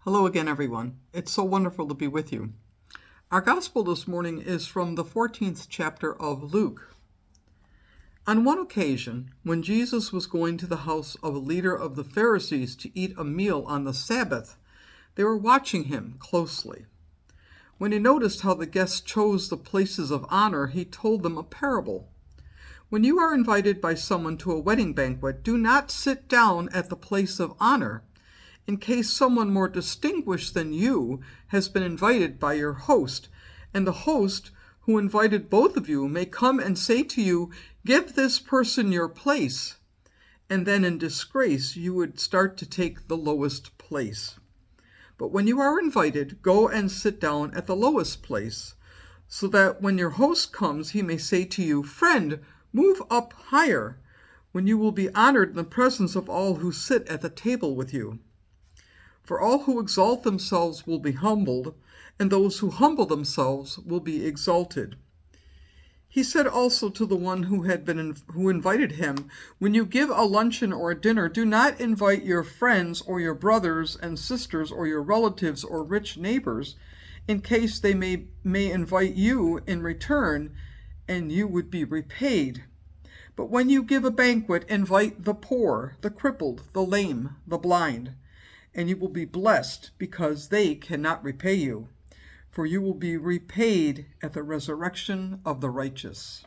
Hello again, everyone. It's so wonderful to be with you. Our gospel this morning is from the 14th chapter of Luke. On one occasion, when Jesus was going to the house of a leader of the Pharisees to eat a meal on the Sabbath, they were watching him closely. When he noticed how the guests chose the places of honor, he told them a parable. When you are invited by someone to a wedding banquet, do not sit down at the place of honor, in case someone more distinguished than you has been invited by your host, and the host who invited both of you may come and say to you, "Give this person your place," and then in disgrace you would start to take the lowest place. But when you are invited, go and sit down at the lowest place, so that when your host comes, he may say to you, "Friend, move up higher," when you will be honored in the presence of all who sit at the table with you. For all who exalt themselves will be humbled, and those who humble themselves will be exalted. He said also to the one who invited him, "When you give a luncheon or a dinner, do not invite your friends or your brothers and sisters or your relatives or rich neighbors, in case they may invite you in return, and you would be repaid. But when you give a banquet, invite the poor, the crippled, the lame, the blind, and you will be blessed because they cannot repay you, for you will be repaid at the resurrection of the righteous."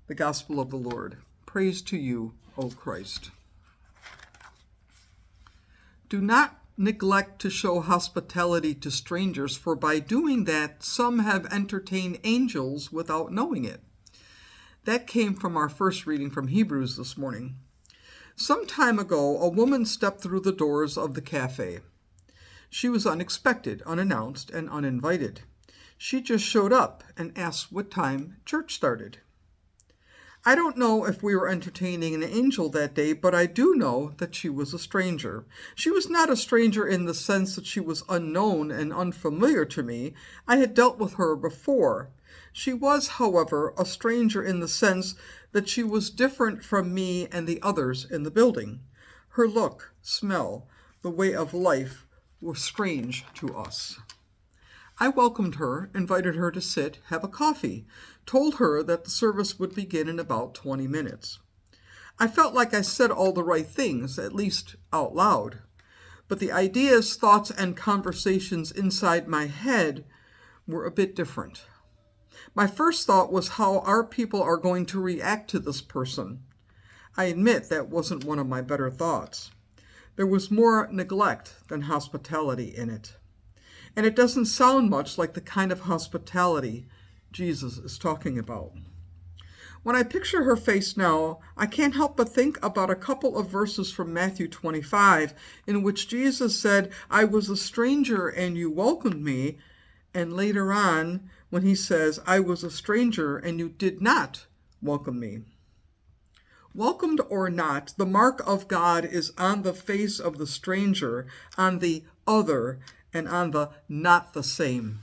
The Gospel of the Lord. Praise to you, O Christ. Do not neglect to show hospitality to strangers, for by doing that, some have entertained angels without knowing it. That came from our first reading from Hebrews this morning. Some time ago, a woman stepped through the doors of the cafe. She was unexpected, unannounced, and uninvited. She just showed up and asked what time church started. I don't know if we were entertaining an angel that day, but I do know that she was a stranger. She was not a stranger in the sense that she was unknown and unfamiliar to me. I had dealt with her before. She was, however, a stranger in the sense that she was different from me and the others in the building. Her look, smell, the way of life were strange to us. I welcomed her, invited her to sit, have a coffee, told her that the service would begin in about 20 minutes. I felt like I said all the right things, at least out loud. But the ideas, thoughts, and conversations inside my head were a bit different. My first thought was how our people are going to react to this person. I admit that wasn't one of my better thoughts. There was more neglect than hospitality in it. And it doesn't sound much like the kind of hospitality Jesus is talking about. When I picture her face now, I can't help but think about a couple of verses from Matthew 25, in which Jesus said, "I was a stranger and you welcomed me," and later on, when he says, "I was a stranger and you did not welcome me." Welcomed or not, the mark of God is on the face of the stranger, on the other, and on the not the same.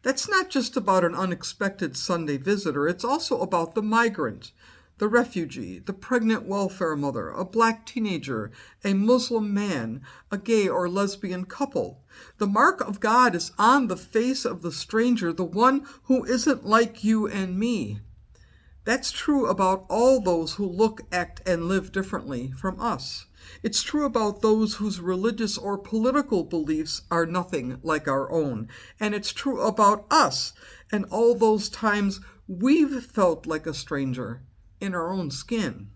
That's not just about an unexpected Sunday visitor. It's also about the migrant, the refugee, the pregnant welfare mother, a black teenager, a Muslim man, a gay or lesbian couple. The mark of God is on the face of the stranger, the one who isn't like you and me. That's true about all those who look, act, and live differently from us. It's true about those whose religious or political beliefs are nothing like our own. And it's true about us and all those times we've felt like a stranger in our own skin.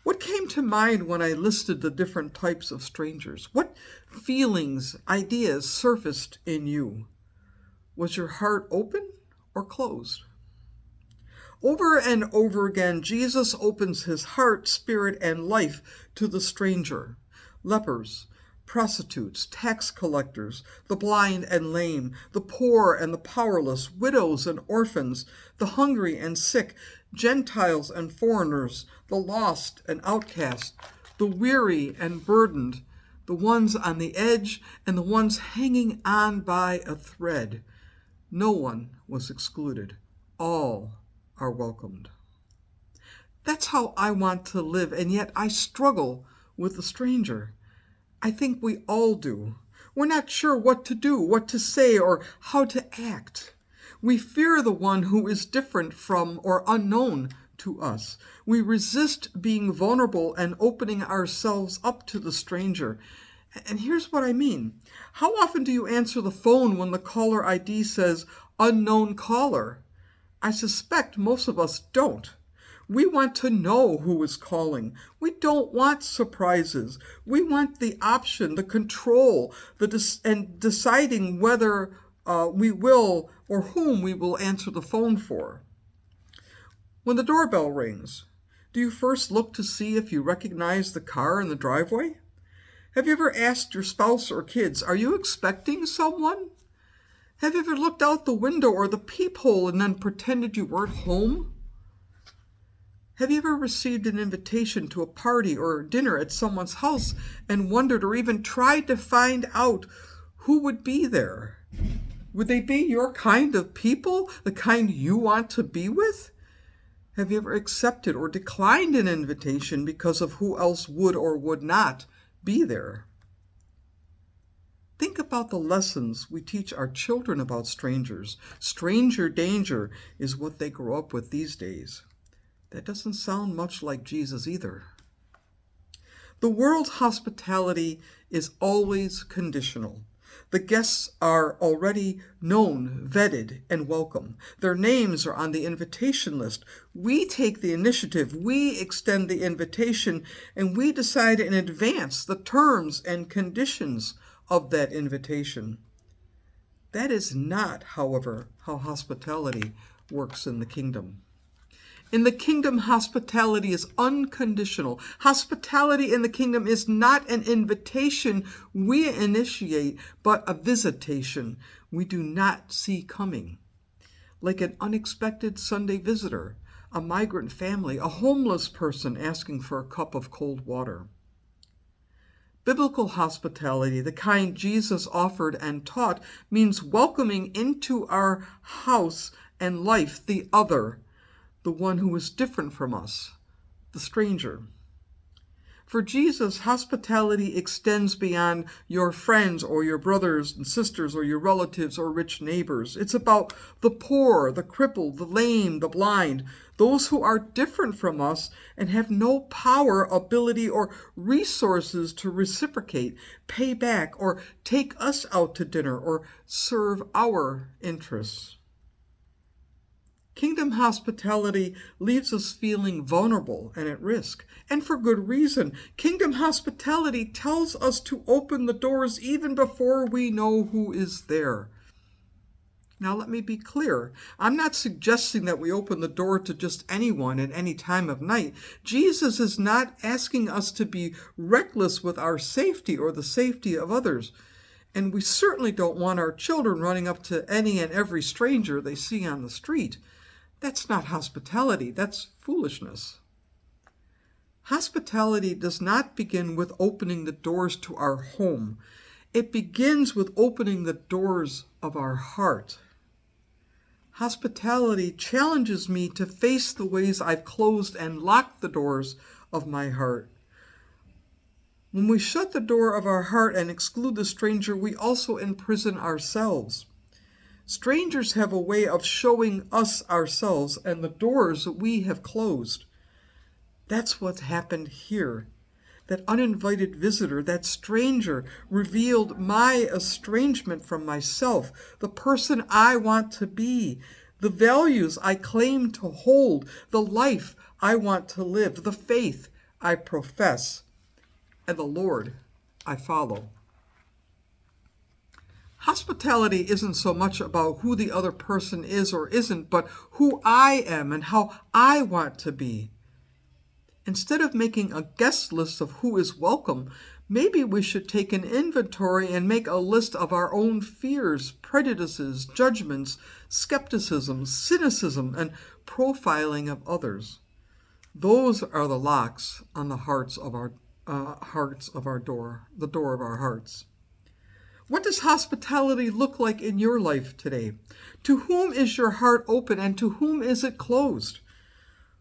What came to mind when I listed the different types of strangers? What feelings, ideas surfaced in you? Was your heart open or closed? Over and over again, Jesus opens his heart, spirit, and life to the stranger, lepers, prostitutes, tax collectors, the blind and lame, the poor and the powerless, widows and orphans, the hungry and sick, Gentiles and foreigners, the lost and outcast, the weary and burdened, the ones on the edge and the ones hanging on by a thread. No one was excluded. All are welcomed. That's how I want to live, and yet I struggle with the stranger. I think we all do. We're not sure what to do, what to say, or how to act. We fear the one who is different from or unknown to us. We resist being vulnerable and opening ourselves up to the stranger. And here's what I mean. How often do you answer the phone when the caller ID says unknown caller? I suspect most of us don't. We want to know who is calling. We don't want surprises. We want the option, the control, and deciding whether we will or whom we will answer the phone for. When the doorbell rings, do you first look to see if you recognize the car in the driveway? Have you ever asked your spouse or kids, are you expecting someone? Have you ever looked out the window or the peephole and then pretended you weren't home? Have you ever received an invitation to a party or dinner at someone's house and wondered or even tried to find out who would be there? Would they be your kind of people, the kind you want to be with? Have you ever accepted or declined an invitation because of who else would or would not be there? Think about the lessons we teach our children about strangers. Stranger danger is what they grow up with these days. That doesn't sound much like Jesus either. The world's hospitality is always conditional. The guests are already known, vetted, and welcome. Their names are on the invitation list. We take the initiative, we extend the invitation, and we decide in advance the terms and conditions of that invitation. That is not, however, how hospitality works in the kingdom. In the kingdom, hospitality is unconditional. Hospitality in the kingdom is not an invitation we initiate, but a visitation we do not see coming. Like an unexpected Sunday visitor, a migrant family, a homeless person asking for a cup of cold water. Biblical hospitality, the kind Jesus offered and taught, means welcoming into our house and life the other, the one who is different from us, the stranger. For Jesus, hospitality extends beyond your friends or your brothers and sisters or your relatives or rich neighbors. It's about the poor, the crippled, the lame, the blind, those who are different from us and have no power, ability, or resources to reciprocate, pay back, or take us out to dinner or serve our interests. Kingdom hospitality leaves us feeling vulnerable and at risk, and for good reason. Kingdom hospitality tells us to open the doors even before we know who is there. Now let me be clear. I'm not suggesting that we open the door to just anyone at any time of night. Jesus is not asking us to be reckless with our safety or the safety of others. And we certainly don't want our children running up to any and every stranger they see on the street. That's not hospitality, that's foolishness. Hospitality does not begin with opening the doors to our home. It begins with opening the doors of our heart. Hospitality challenges me to face the ways I've closed and locked the doors of my heart. When we shut the door of our heart and exclude the stranger, we also imprison ourselves. Strangers have a way of showing us ourselves and the doors that we have closed. That's what's happened here. That uninvited visitor, that stranger, revealed my estrangement from myself, the person I want to be, the values I claim to hold, the life I want to live, the faith I profess, and the Lord I follow. Hospitality isn't so much about who the other person is or isn't, but who I am and how I want to be. Instead of making a guest list of who is welcome, maybe we should take an inventory and make a list of our own fears, prejudices, judgments, skepticism, cynicism, and profiling of others. Those are the locks on the hearts of our door, the door of our hearts. What does hospitality look like in your life today? To whom is your heart open and to whom is it closed?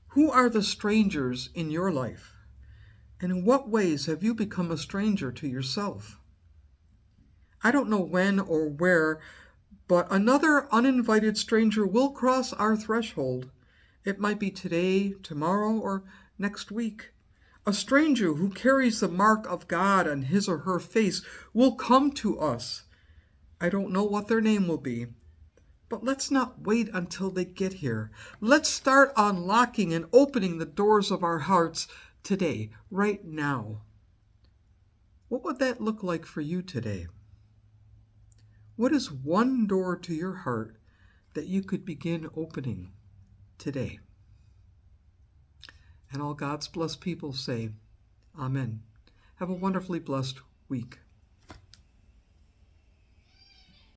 Who are the strangers in your life? And in what ways have you become a stranger to yourself? I don't know when or where, but another uninvited stranger will cross our threshold. It might be today, tomorrow, or next week. A stranger who carries the mark of God on his or her face will come to us. I don't know what their name will be, but let's not wait until they get here. Let's start unlocking and opening the doors of our hearts today, right now. What would that look like for you today? What is one door to your heart that you could begin opening today? And all God's blessed people say, Amen. Have a wonderfully blessed week.